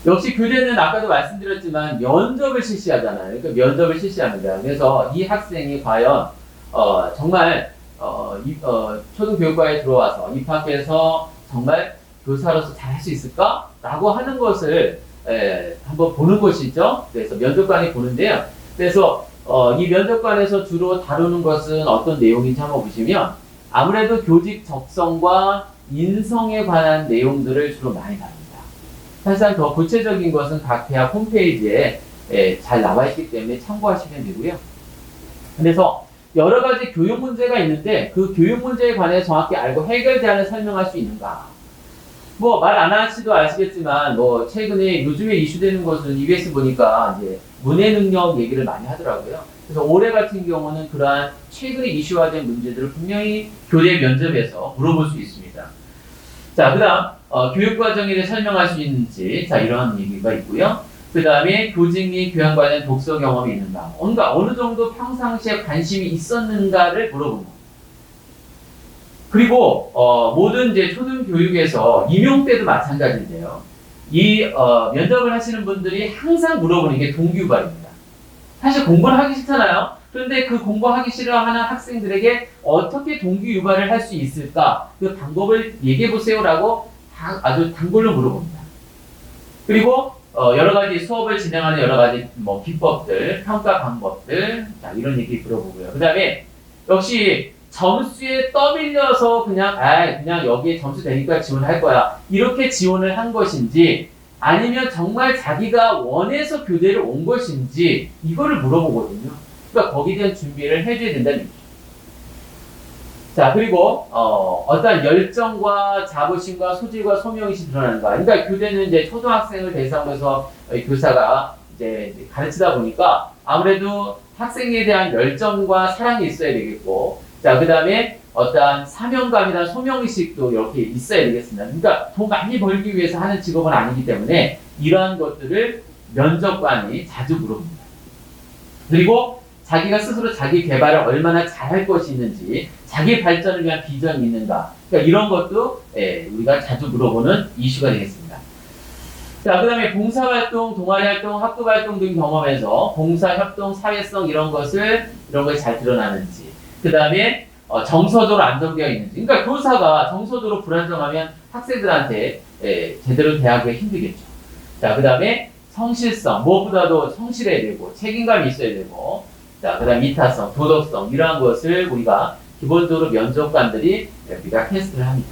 역시 교대는 아까도 말씀드렸지만 면접을 실시하잖아요. 그러니까 면접을 실시합니다. 그래서 이 학생이 과연 정말 초등교육과에 들어와서 입학해서 정말 교사로서 잘할 수 있을까? 라고 하는 것을 한번 보는 것이죠. 그래서 면접관이 보는데요. 그래서 이 면접관에서 주로 다루는 것은 어떤 내용인지 한번 보시면 아무래도 교직 적성과 인성에 관한 내용들을 주로 많이 다룹니다. 사실상 더 구체적인 것은 각 대학 홈페이지에 잘 나와 있기 때문에 참고하시면 되고요. 그래서 여러 가지 교육 문제가 있는데 그 교육 문제에 관해 정확히 알고 해결 대안을 설명할 수 있는가? 뭐 말 안 하시도 아시겠지만 뭐 최근에 요즘에 이슈되는 것은 EBS 보니까 이제 문해 능력 얘기를 많이 하더라고요. 그래서 올해 같은 경우는 그러한 최근에 이슈화된 문제들을 분명히 교대 면접에서 물어볼 수 있습니다. 자, 그다음 교육 과정에 대해 설명할 수 있는지 자 이런 얘기가 있고요. 그 다음에 교직 및 교양 관련 독서 경험이 있는가, 뭔가 어느 정도 평상시에 관심이 있었는가를 물어보는 겁니다. 그리고 모든 이제 초등교육에서 임용 때도 마찬가지인데요. 이 면접을 하시는 분들이 항상 물어보는 게 동기유발입니다. 사실 공부를 하기 싫잖아요. 그런데 그 공부하기 싫어하는 학생들에게 어떻게 동기유발을 할 수 있을까? 그 방법을 얘기해보세요라고 아주 단골로 물어봅니다. 그리고 여러 가지 수업을 진행하는 여러 가지 뭐 기법들, 평가 방법들, 자, 이런 얘기 들어보고요. 그 다음에 역시 점수에 떠밀려서 그냥 여기에 점수 되니까 지원할 거야. 이렇게 지원을 한 것인지 아니면 정말 자기가 원해서 교대를 온 것인지 이거를 물어보거든요. 그러니까 거기에 대한 준비를 해줘야 된다는 얘기죠. 자, 그리고 어떤 열정과 자부심과 소질과 소명의식이 드러나는가. 그러니까 교대는 이제 초등학생을 대상으로 해서 교사가 이제 가르치다 보니까 아무래도 학생에 대한 열정과 사랑이 있어야 되겠고, 자, 그 다음에 어떠한 사명감이나 소명의식도 이렇게 있어야 되겠습니다. 그러니까 돈 많이 벌기 위해서 하는 직업은 아니기 때문에 이러한 것들을 면접관이 자주 물어봅니다. 그리고 자기가 스스로 자기 개발을 얼마나 잘할 것이 있는지, 자기 발전을 위한 비전이 있는가, 그러니까 이런 것도 우리가 자주 물어보는 이슈가 되겠습니다. 자, 그 다음에 봉사활동, 동아리활동, 학급활동 등 경험에서 봉사협동, 사회성 이런 것이 잘 드러나는지, 그 다음에 정서적으로 안정되어 있는지. 그러니까 교사가 정서적으로 불안정하면 학생들한테 제대로 대하기가 힘들겠죠. 자, 그 다음에 성실성, 무엇보다도 성실해야 되고 책임감이 있어야 되고, 자, 그 다음 이타성, 도덕성 이러한 것을 우리가 기본적으로 면접관들이 우리가 테스트를 합니다.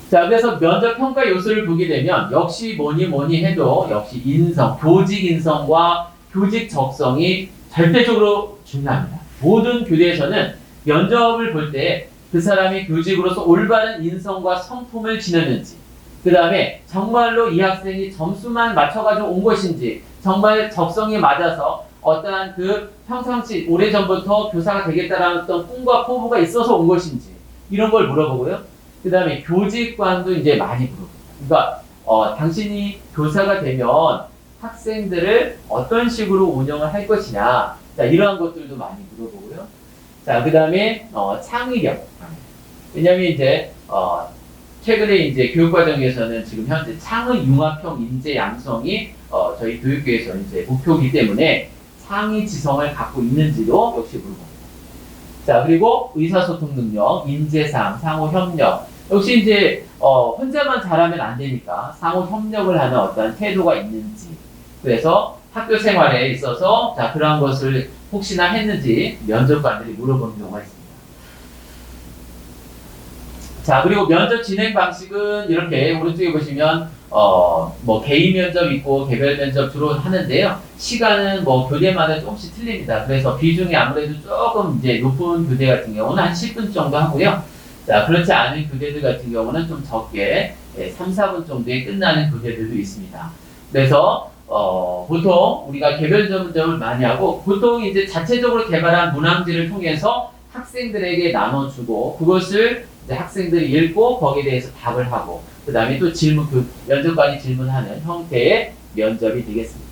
자, 그래서 면접 평가 요소를 보게 되면 역시 뭐니 해도 역시 인성, 교직 인성과 교직 적성이 절대적으로 중요합니다. 모든 교대에서는 면접을 볼 때 그 사람이 교직으로서 올바른 인성과 성품을 지녔는지, 그 다음에 정말로 이 학생이 점수만 맞춰가지고 온 것인지, 정말 적성에 맞아서 어떠한 그 평상시 오래전부터 교사가 되겠다라는 어떤 꿈과 포부가 있어서 온 것인지 이런 걸 물어보고요. 그 다음에 교직관도 이제 많이 물어봅니다. 그러니까 당신이 교사가 되면 학생들을 어떤 식으로 운영을 할 것이냐, 자, 이러한 것들도 많이 물어보고요. 자, 그 다음에 창의력. 왜냐하면 이제 최근에 이제 교육과정에서는 지금 현재 창의 융합형 인재 양성이 저희 교육계에서 이제 목표이기 때문에 창의 지성을 갖고 있는지도 역시 물어봅니다. 자, 그리고 의사소통 능력, 인재상, 상호 협력. 역시 이제 혼자만 잘하면 안 되니까 상호 협력을 하는 어떤 태도가 있는지. 그래서 학교 생활에 있어서 자, 그러한 것을 혹시나 했는지 면접관들이 물어보는 경우가 있습니다. 자, 그리고 면접 진행 방식은 이렇게 오른쪽에 보시면 뭐 개인 면접 있고 개별 면접 주로 하는데요. 시간은 뭐 교대마다 조금씩 틀립니다. 그래서 비중이 아무래도 조금 이제 높은 교대 같은 경우는 한 10분 정도 하고요. 자, 그렇지 않은 교대들 같은 경우는 좀 적게 3, 4분 정도에 끝나는 교대들도 있습니다. 그래서 보통 우리가 개별 면접을 많이 하고 보통 이제 자체적으로 개발한 문항지를 통해서 학생들에게 나눠주고 그것을 이제 학생들이 읽고 거기에 대해서 답을 하고 그 다음에 또 면접관이 질문하는 형태의 면접이 되겠습니다.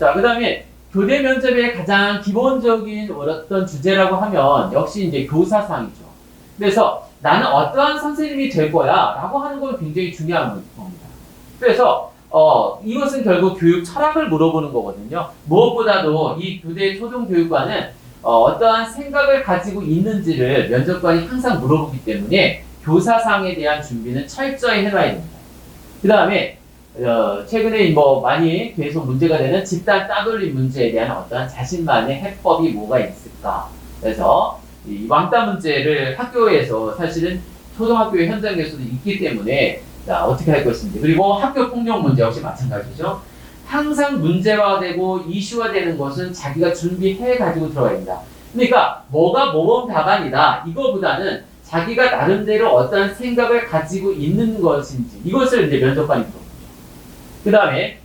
자, 그 다음에 교대 면접의 가장 기본적인 어떤 주제라고 하면 역시 이제 교사상이죠. 그래서 나는 어떠한 선생님이 될 거야 라고 하는 건 굉장히 중요한 겁니다. 그래서 이것은 결국 교육 철학을 물어보는 거거든요. 무엇보다도 이 교대 초등교육과는 어떠한 생각을 가지고 있는지를 면접관이 항상 물어보기 때문에 교사상에 대한 준비는 철저히 해놔야 됩니다. 그 다음에 최근에 뭐 많이 계속 문제가 되는 집단 따돌림 문제에 대한 어떠한 자신만의 해법이 뭐가 있을까. 그래서 이 왕따 문제를 학교에서 사실은 초등학교 현장에서도 있기 때문에 자, 어떻게 할 것인지. 그리고 학교 폭력 문제 역시 마찬가지죠. 항상 문제화되고 이슈화되는 것은 자기가 준비해 가지고 들어가야 된다. 그러니까 뭐가 모범 답안이다. 이거보다는 자기가 나름대로 어떤 생각을 가지고 있는 것인지 이것을 이제 면접관이 물어보죠. 그 다음에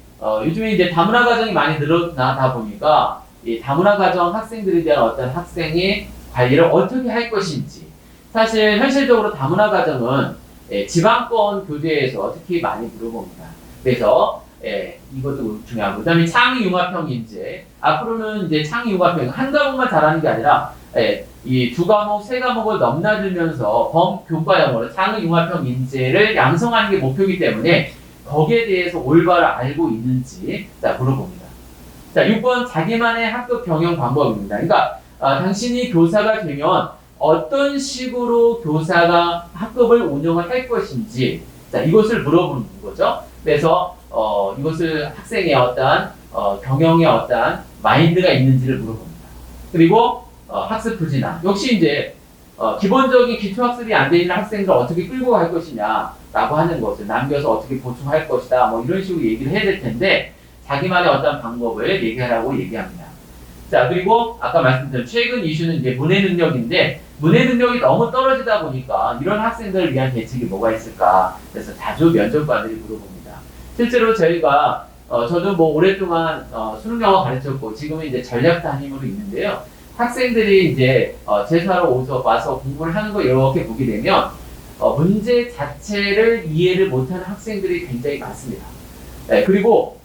요즘에 이제 다문화 가정이 많이 늘어나다 보니까 이 다문화 가정 학생들에 대한 어떤 학생의 관리를 어떻게 할 것인지 사실 현실적으로 다문화 가정은 지방권 교대에서 특히 많이 물어봅니다. 그래서 이것도 중요하고 그다음에 창의융합형 인재 앞으로는 이제 창의융합형 한 과목만 잘하는 게 아니라 이 두 과목 세 과목을 넘나들면서 범교과 영어로 창의융합형 인재를 양성하는 게 목표이기 때문에 거기에 대해서 올바로 알고 있는지 자 물어봅니다. 자 6번 자기만의 학급 경영 방법입니다. 그러니까 당신이 교사가 되면 어떤 식으로 교사가 학급을 운영을 할 것인지 자 이것을 물어보는 거죠. 그래서 이것을 학생의 어떠한 경영의 어떠한 마인드가 있는지를 물어봅니다. 그리고 학습 부진함 역시 이제 기본적인 기초학습이 안 돼 있는 학생들을 어떻게 끌고 갈 것이냐라고 하는 것을 남겨서 어떻게 보충할 것이다 뭐 이런 식으로 얘기를 해야 될 텐데 자기만의 어떤 방법을 얘기하라고 얘기합니다. 자 그리고 아까 말씀드린 최근 이슈는 이제 문해 능력인데 문해 능력이 너무 떨어지다 보니까 이런 학생들을 위한 대책이 뭐가 있을까 그래서 자주 면접관들이 물어봅니다. 실제로 저희가 저도 뭐 오랫동안 수능 영어 가르쳤고 지금은 이제 전략 담임으로 있는데요. 학생들이 이제 재수하러 와서 공부를 하는 거 이렇게 보게 되면 문제 자체를 이해를 못하는 학생들이 굉장히 많습니다. 네, 그리고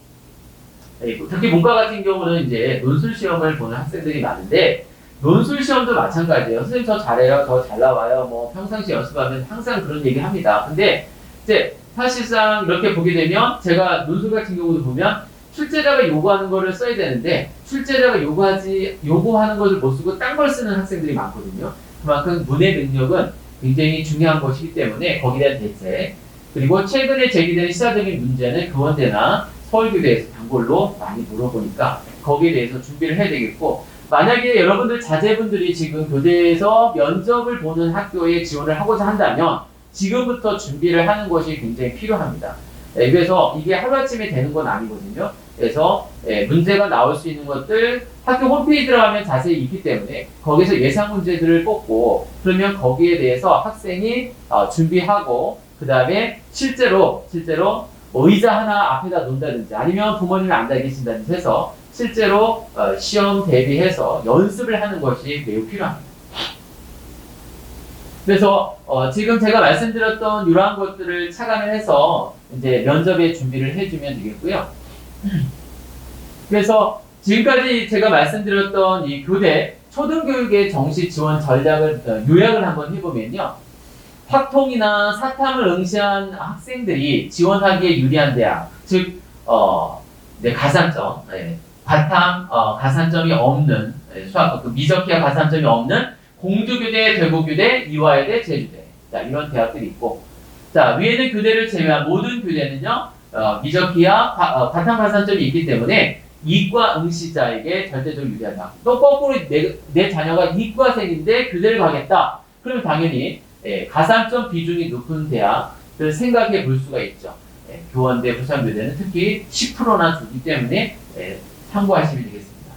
특히 문과 같은 경우는 이제 논술 시험을 보는 학생들이 많은데 논술 시험도 마찬가지예요. 선생님 저 잘해요, 저 잘 나와요. 뭐 평상시 연습하면 항상 그런 얘기 합니다. 근데 이제 사실상 이렇게 보게 되면 제가 논술 같은 경우도 보면 출제자가 요구하는 거를 써야 되는데 출제자가 요구하는 것을 못 쓰고 딴 걸 쓰는 학생들이 많거든요. 그만큼 문해 능력은 굉장히 중요한 것이기 때문에 거기에 대한 대책 그리고 최근에 제기되는 시사적인 문제는 교원대나 서울교대에서 단골로 많이 물어보니까 거기에 대해서 준비를 해야 되겠고 만약에 여러분들 자제분들이 지금 교대에서 면접을 보는 학교에 지원을 하고자 한다면 지금부터 준비를 하는 것이 굉장히 필요합니다. 그래서 이게 하루아침에 되는 건 아니거든요. 그래서 문제가 나올 수 있는 것들 학교 홈페이지 들어가면 자세히 있기 때문에 거기서 예상 문제들을 뽑고 그러면 거기에 대해서 학생이 준비하고 그 다음에 실제로 의자 하나 앞에다 놓는다든지 아니면 부모님이 앉아 계신다든지 해서 실제로 시험 대비해서 연습을 하는 것이 매우 필요합니다. 그래서 지금 제가 말씀드렸던 이러한 것들을 착안을 해서 이제 면접에 준비를 해주면 되겠고요. 그래서 지금까지 제가 말씀드렸던 이 교대 초등교육의 정시 지원 전략을 요약을 한번 해보면요. 확통이나 사탐을 응시한 학생들이 지원하기에 유리한 대학, 즉 가산점, 과탐 가산점이 없는 수학 미적기하 가산점이 없는 공주교대, 대구교대, 이화여대, 제주대 자 이런 대학들이 있고 자 위에는 교대를 제외한 모든 교대는요 미적기하 과탐 가산점이 있기 때문에 이과 응시자에게 절대적으로 유리하다. 또 거꾸로 내 자녀가 이과생인데 교대를 가겠다. 그러면 당연히 가산점 비중이 높은 대학을 생각해 볼 수가 있죠. 교원대, 부산교대는 특히 10%나 주기 때문에 참고하시면 되겠습니다.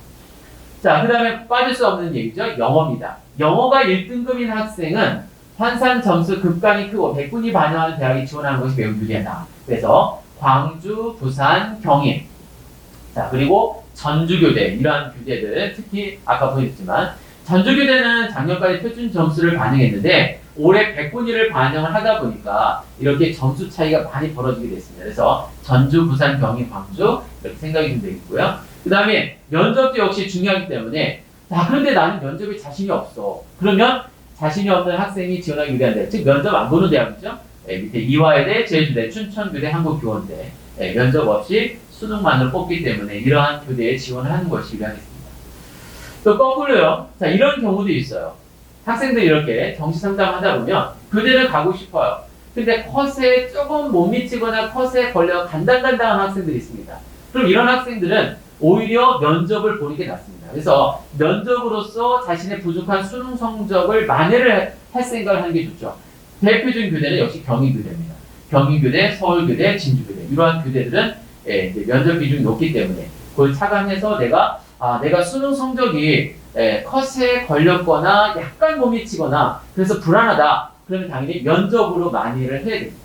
자, 그 다음에 빠질 수 없는 얘기죠. 영어입니다. 영어가 1등급인 학생은 환산 점수 급간이 크고 백분위 반영하는 대학에 지원하는 것이 매우 유리하다. 그래서 광주, 부산, 경인 자 그리고 전주교대 이러한 교대들 특히 아까 보여줬지만 전주교대는 작년까지 표준 점수를 반영했는데 올해 백분위를 반영을 하다 보니까 이렇게 점수 차이가 많이 벌어지게 됐습니다. 그래서 전주, 부산, 경인, 광주 이렇게 생각이 좀 되겠고요. 그 다음에 면접도 역시 중요하기 때문에 자 그런데 나는 면접에 자신이 없어. 그러면 자신이 없는 학생이 지원하기 유리한 대학, 즉 면접 안 보는 대학이죠. 밑에 이화여대, 제주대, 춘천교대, 한국교원대 면접 없이 수능만으로 뽑기 때문에 이러한 교대에 지원을 하는 것이 유리하겠습니다. 또 거꾸로요. 자 이런 경우도 있어요. 학생들이 이렇게 정시 상담하다 보면 교대를 가고 싶어요. 근데 컷에 조금 못 미치거나 컷에 걸려 간당간당한 학생들이 있습니다. 그럼 이런 학생들은 오히려 면접을 보는 게 낫습니다. 있습니다. 그래서 면접으로서 자신의 부족한 수능 성적을 만회를 할 생각을 하는 게 좋죠. 대표적인 교대는 역시 경희교대입니다. 경희교대, 서울교대, 진주교대 이러한 교대들은 이제 면접 비중이 높기 때문에 그걸 차감해서 내가 수능 성적이 컷에 걸렸거나 약간 못 미치거나 그래서 불안하다. 그러면 당연히 면접으로 만회를 해야 됩니다.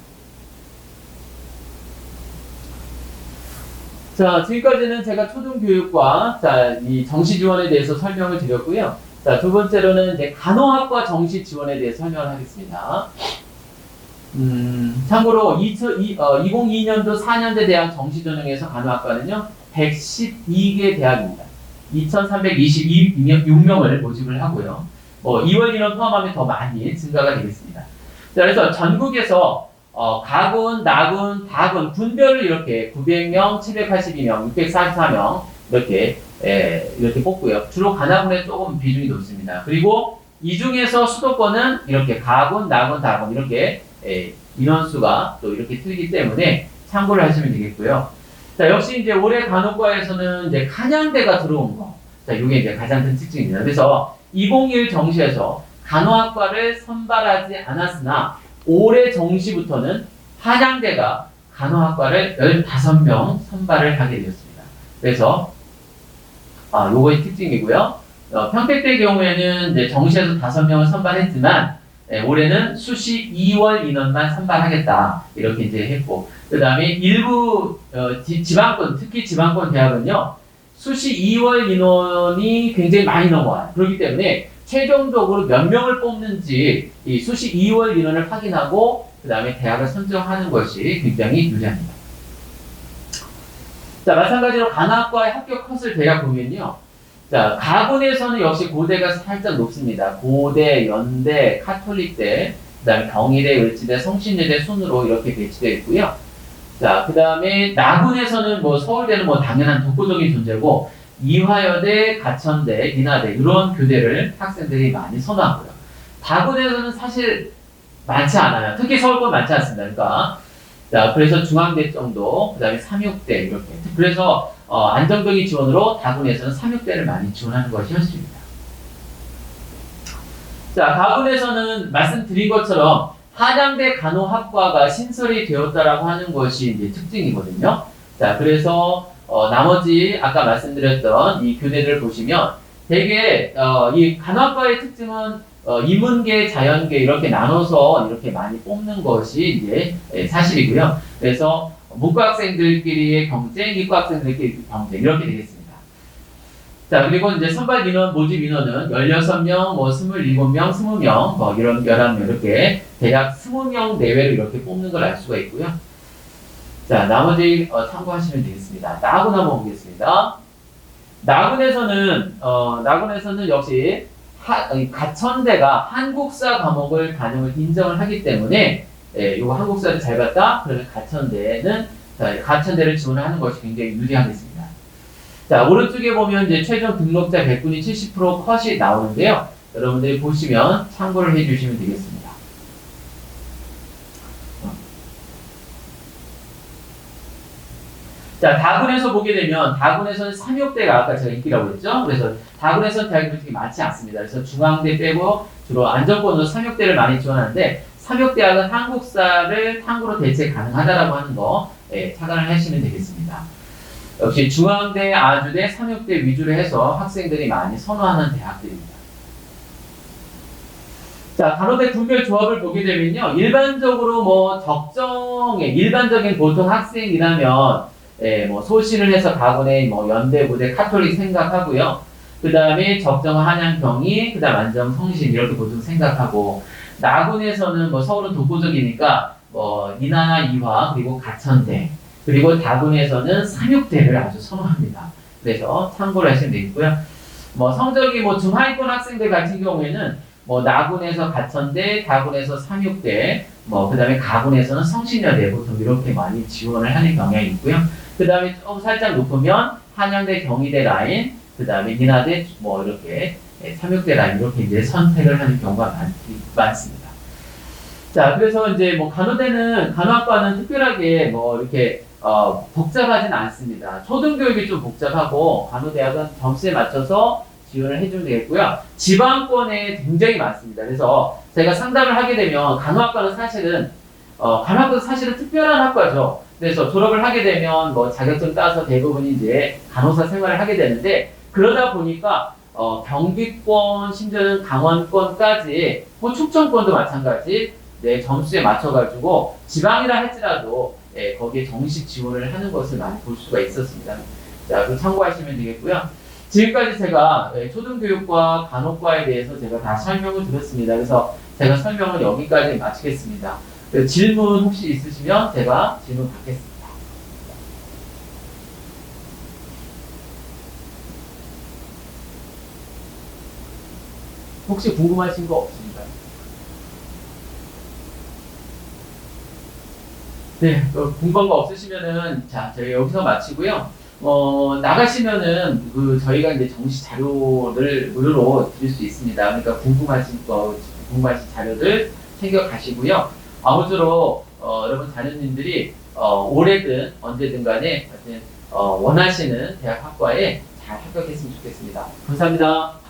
자, 지금까지는 제가 초등교육과 이 정시 지원에 대해서 설명을 드렸고요. 자, 두 번째로는 이제 간호학과 정시 지원에 대해서 설명을 하겠습니다. 참고로 2002년도 4년제 대학 정시 전형에서 간호학과는요, 112개 대학입니다. 2,326명을 모집을 하고요. 2월 인원 포함하면 더 많이 증가가 되겠습니다. 자, 그래서 전국에서 가군, 나군, 다군, 군별을 이렇게 900명, 782명, 644명 이렇게 뽑고요. 주로 간화군에 조금 비중이 높습니다. 그리고 이 중에서 수도권은 이렇게 가군, 나군, 다군 이렇게 인원수가 또 이렇게 틀리기 때문에 참고를 하시면 되겠고요. 자, 역시 이제 올해 간호과에서는 이제 한양대가 들어온 거. 자, 이게 이제 가장 큰 특징입니다. 그래서 2021 정시에서 간호학과를 선발하지 않았으나 올해 정시부터는 한양대가 간호학과를 15명 선발을 하게 되었습니다. 그래서 요거의 특징이고요. 평택대 경우에는 이제 정시에서 5명을 선발했지만 올해는 수시 2월 인원만 선발하겠다 이렇게 이제 했고 그 다음에 일부 지방권 특히 지방권 대학은요 수시 2월 인원이 굉장히 많이 넘어와요. 그렇기 때문에 최종적으로 몇 명을 뽑는지 이 수시 2월 인원을 확인하고 그 다음에 대학을 선정하는 것이 굉장히 유리합니다. 자, 마찬가지로 간호학과의 합격 컷을 대략 보면요. 자, 가군에서는 역시 고대가 살짝 높습니다. 고대, 연대, 카톨릭대, 그 다음에 경희대, 을지대, 성신여대 순으로 이렇게 배치되어 있고요. 자, 그 다음에 나군에서는 서울대는 당연한 독보적인 존재고 이화여대, 가천대, 인하대 이런 교대를 학생들이 많이 선호하고요. 다군에서는 사실 많지 않아요. 특히 서울권 많지 않습니다. 그러니까 자, 그래서 중앙대 정도, 그 다음에 삼육대 이렇게. 그래서 안정적인 지원으로 다군에서는 삼육대를 많이 지원하는 것이 현실입니다. 자, 가군에서는 말씀드린 것처럼 한양대 간호학과가 신설이 되었다라고 하는 것이 이제 특징이거든요. 자, 그래서 나머지 아까 말씀드렸던 이 교대를 보시면 되게 이 간호학과의 특징은 인문계, 자연계 이렇게 나눠서 이렇게 많이 뽑는 것이 이제 사실이고요. 그래서 문과 학생들끼리의 경쟁, 이과 학생들끼리 경쟁 이렇게 되겠습니다. 자, 그리고 이제 선발 인원, 모집 인원은 16명, 27명, 20명, 이런 11명 이렇게 대략 20명 내외로 이렇게 뽑는 걸 알 수가 있고요. 자, 나머지 참고하시면 되겠습니다. 나군 한번 보겠습니다. 나군에서는 역시 가천대가 한국사 과목을 인정을 하기 때문에 이거 한국사를 잘 봤다? 그러면 가천대를 지원을 하는 것이 굉장히 유리하겠습니다. 자, 오른쪽에 보면 이제 최종 등록자 100분이 70% 컷이 나오는데요. 여러분들이 보시면 참고를 해주시면 되겠습니다. 자, 다군에서 보게 되면 다군에서는 삼육대가 아까 제가 인기라고 했죠. 그래서 다군에서는 대학이 그렇게 많지 않습니다. 그래서 중앙대 빼고 주로 안정권으로 삼육대를 많이 지원하는데 삼육대학은 한국사를 탕구로 대체 가능하다라고 하는 거 착안을 하시면 되겠습니다. 역시 중앙대, 아주대, 삼육대 위주로 해서 학생들이 많이 선호하는 대학들입니다. 자, 간호대 분별 조합을 보게 되면요. 일반적으로 일반적인 보통 학생이라면 소신을 해서 가군에 연대, 고대, 카톨릭 생각하고요. 그 다음에 적정 한양, 경희, 그 다음 안정, 성신 이렇게 보통 생각하고 나군에서는 서울은 독보적이니까 인하, 이화, 그리고 가천대 그리고 다군에서는 삼육대를 아주 선호합니다. 그래서 참고를 하시면 되겠고요. 성적이 중하위권 학생들 같은 경우에는 나군에서 가천대, 다군에서 삼육대, 그 다음에 가군에서는 성신여대 보통 이렇게 많이 지원을 하는 경향이 있고요. 그 다음에 좀 살짝 높으면 한양대, 경희대 라인, 그 다음에 인하대 이렇게 삼육대 라인 이렇게 이제 선택을 하는 경우가 많습니다. 자, 그래서 이제 간호학과는 특별하게 이렇게 복잡하진 않습니다. 초등교육이 좀 복잡하고 간호대학은 점수에 맞춰서 지원을 해주면 되겠고요. 지방권에 굉장히 많습니다. 그래서 제가 상담을 하게 되면 간호학과는 사실은 특별한 학과죠. 그래서 졸업을 하게 되면 뭐 자격증 따서 대부분이 이제 간호사 생활을 하게 되는데 그러다 보니까 경기권 심지어는 강원권까지 뭐 충청권도 마찬가지 내 점수에 맞춰가지고 지방이라 할지라도 거기에 정식 지원을 하는 것을 많이 볼 수가 있었습니다. 자, 그 참고하시면 되겠고요. 지금까지 제가 초등교육과 간호과에 대해서 제가 다 설명을 드렸습니다. 그래서 제가 설명을 여기까지 마치겠습니다. 질문 혹시 있으시면 제가 질문 받겠습니다. 혹시 궁금하신 거 없습니까? 네, 궁금한 거 없으시면은, 자, 저희 여기서 마치고요. 나가시면은, 저희가 이제 정시 자료를 무료로 드릴 수 있습니다. 그러니까 궁금하신 자료들 챙겨 가시고요. 아무쪼록, 여러분 자녀님들이, 올해든 언제든 간에, 원하시는 대학 학과에 잘 합격했으면 좋겠습니다. 감사합니다.